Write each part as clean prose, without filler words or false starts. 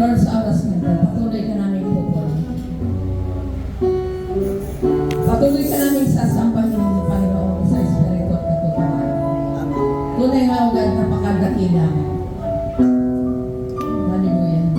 Lord, sa oras na ito, patuloy ka namin pupuri. Patuloy ka namin sasampahin ng Panginoon sa Espiritu at katutuhan. Tunay nga agad napakadakila. Hallelujah.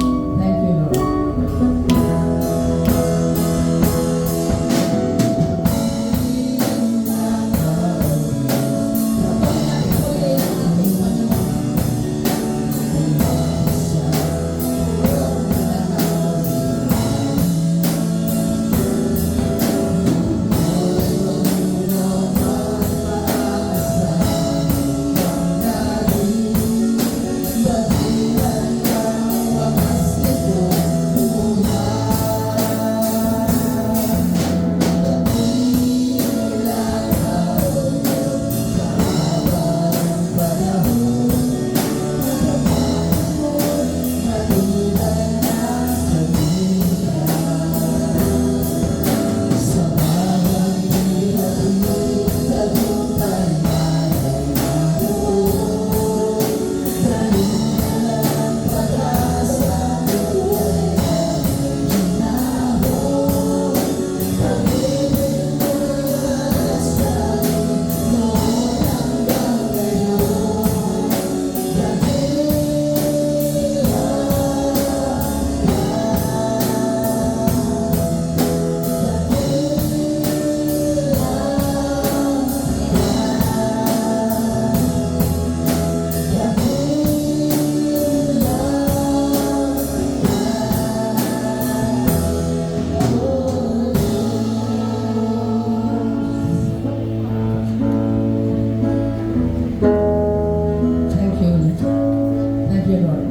Thank you, Lord.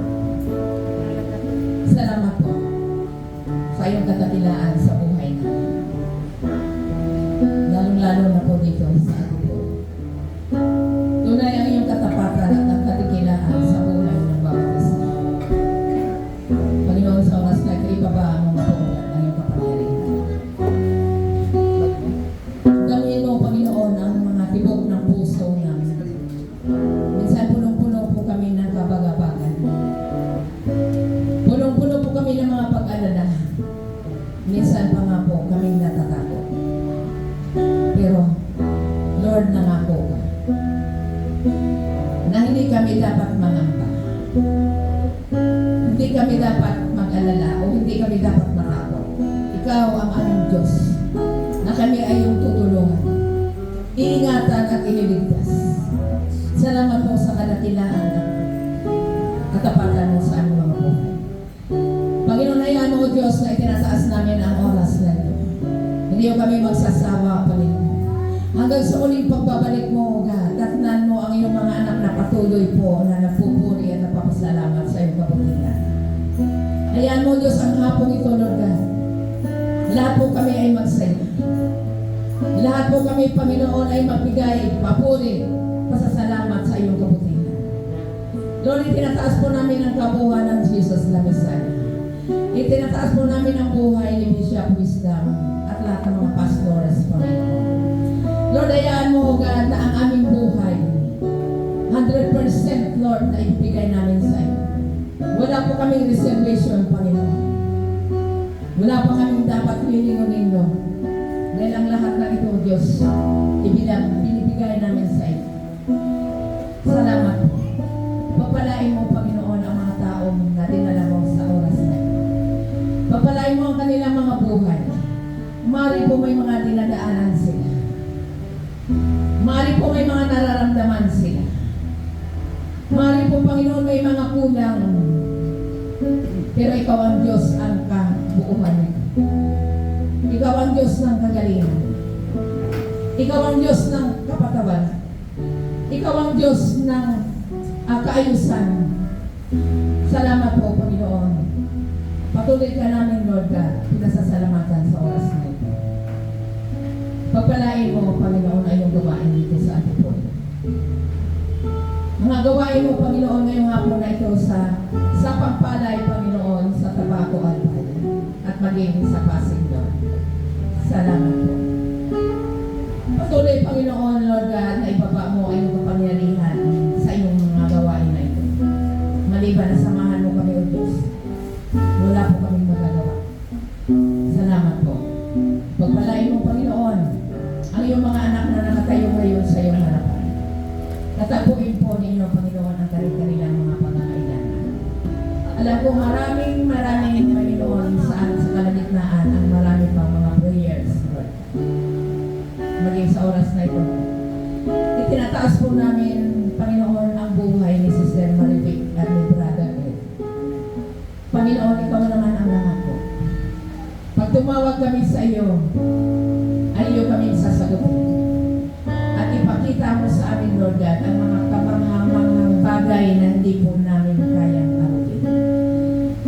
Salamat po sa iyong kadakilaan sa buhay namin. Lalong-lalo na po dito sa atin po. Tunay ang iyong katapatan at ang kadakilaan sa buhay ng bawat isa. Panginoon, sa oras na ito, ibaba ang mga puhunan ng iyong kapangyarihan. Gamitin mo, Panginoon, ang mga tibok ng puso namin. Minsan punong-puno po kami ng kabagabagan. Punong-puno po kami ng mga pag-alala. Minsan pa nga po kaming natatakot. Pero, Lord, nangako ka na hindi kami dapat mangamba. Hindi kami dapat mag-alala o hindi kami dapat matakot. Ikaw ang aming Diyos na kami ay iyong tutulungan, iingatan at iniligtas. Salamat po sa kadakilaan at katapatan mo sa aming mga buhay. Panginoon, hayaan mo, Diyos, na itinataas namin ang oras na ito. Hindi mo kami magsasawa, Panginoon. Hanggang sa uling pagbabalik mo, God, datnan mo ang iyong mga anak na patuloy po na nagpupuri at napapasalamat sa iyong kabutihan. Hayaan mo, Diyos, ang hapong ito, Lord God. Lahat po kami ay magsaya. Lahat po kami, Panginoon, ay magbigay, papuri, pasasalamat sa iyong kabutihan. Lord, itinataas po namin ang kabuuan ng Jesus na Messiah. Itinataas po namin ang buhay ni Bishop Wisdom at lahat ng mga pastores, Panginoon. Lord, hayaan mo, God, na ang aming buhay 100% Lord na ibigay namin sa iyo. Wala po kaming reservation, Panginoon. Wala pa kaming dapat hilingunin, Lord. Dahil ang lahat na ito, Diyos, binibigay namin sa iyo. Salamat po. Pagpalain mo, Panginoon, ang mga taong na dinala mo sa oras na ito. Pagpalain mo ang kanilang mga buhay. Mari po may mga dinadaanan sila. Mari po may mga nararamdaman sila. Mari po, Panginoon, may mga kulang. Pero ikaw ang Diyos ang kabuuan nito. Ikaw ang Diyos ng kagalingan. Ikaw ang Diyos ng kapatawaran. Ikaw ang Diyos ng kaayusan. Salamat po, Panginoon. Patuloy ka namin, Lord God, pinasasalamatan sa oras na ito. Pagpalain mo, Panginoon, ay yung gawain dito sa ating po. Mga gawain mo, Panginoon, ngayong hapon na ito sa pagpalay, Panginoon, sa Tabaco Albay at maging sa Pasig, Lord. Salamat po. Patuloy, Panginoon, Lord God, na ibaba mo ay yung kapangyarihan sa iyong mga gawain na ito. Maliban na samahan mo kami, O Diyos. Alam ko maraming Panginoon sa kalagitnaan ang marami pang mga prayers, Lord. Maging sa oras na ito. Itinataas po namin, Panginoon, ang buhay ni Sister Marivic at ni Brother Ed. Panginoon, ikaw naman ang lahat po. Pag tumawag kami sa iyo, ay iyo kami sasagutin. At ipakita mo sa amin, Lord God, ang mga kamanghamanghang bagay na hindi po namin kayang arutin.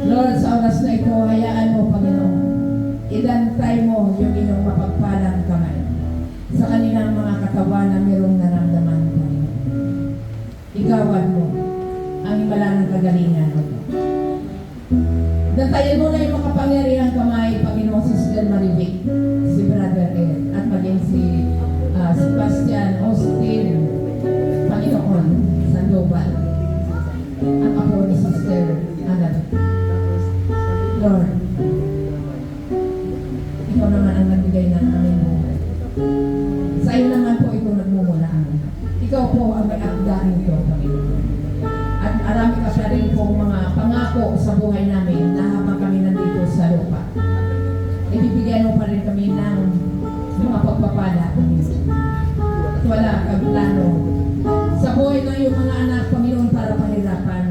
Lord, sa oras na ito, hayaan mo, Panginoon, idantay mo yung inyong mapagpalang kamay sa kanilang mga katawan na mayroong naramdaman, Panginoon. Igawan mo ang himala ng kagalingan, Lord. Dantayan mo na yung makapangyarihang kamay, Panginoon, si Sister Marivic, si Brother Ed, at maging si Sebastian Austin, Panginoon, Sandoval, ang apo ni Sister Annabeth. Lord, ikaw naman ang nagbigay ng aming buhay. Sa iyo naman po ito nagmumulaan. Ikaw po ang may akda nito, Panginoon. At marami ka siya rin pong mga pangako sa buhay namin na habang kami nandito sa lupa. Ibibigyan mo pa rin kami ng mga pagpapala. At wala kang plano sa buhay ng iyong mga anak, Panginoon, para pahirapan.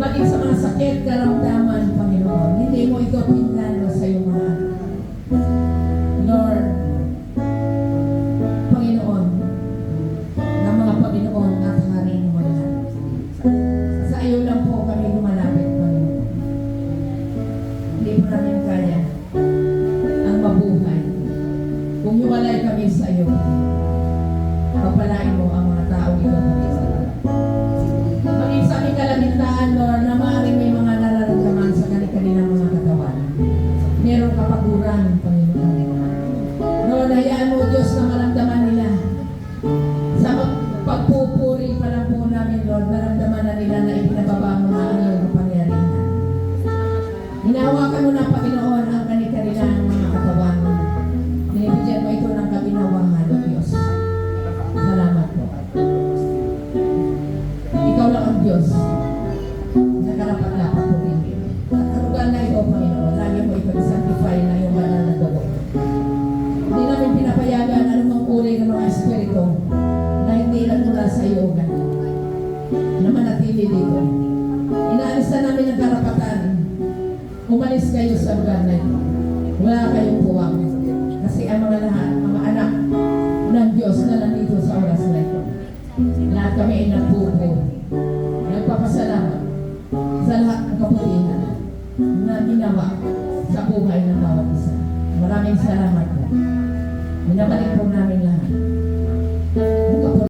Maging sa mga sakit, karamdaman, Panginoon. Hindi mo ito pinlano sa iyong mga anak. Lord, Panginoon, na mga Panginoon at hari mo lahat. Sa iyo lang po kami lumalapit, Panginoon. Hindi po namin kaya ang mabuhay. Kung hiwalay kami sa iyo, papalain mo ang mga tao ito, Panginoon. Maging sa aming kalagitnaan, Lord, na maaaring may mga nararamdaman sa kanilang mga katawan. Merong kapaguran, Panginoon. Lord, hayaan mo, Diyos, na maramdaman nila. Sa pagpupuri pa lang po namin, Lord, naramdaman na nila na ipinababa mo na ang iyong kapangyarihan. Hinahawakan mo na, Panginoon, ang kanilang mga katawan. Binibigyan mo ito ng kabinawahan, O Diyos. Salamat po. Ikaw lang ang Diyos na karapat-dapat po rin. At karugan na ito, Panginoon, lagi mo ito i-sanctify na yung banal na gawa. Hindi namin pinapayagan anumang uri ng mga espiritu na hindi lang mula sa iyo na manatili dito. Inaalis na namin ang karapatan. Umalis kayo sa lugar na ito. Wala kayong puwang. Kasi ang mga lahat, mga anak ng Diyos na nandito sa oras na ito. Lahat kami ay nagpupuri. Nagpapasalamat sa lahat ng kaputihan na ginawa sa buhay ng bawat isa. Maraming salamat po. Minabalik po namin lahat.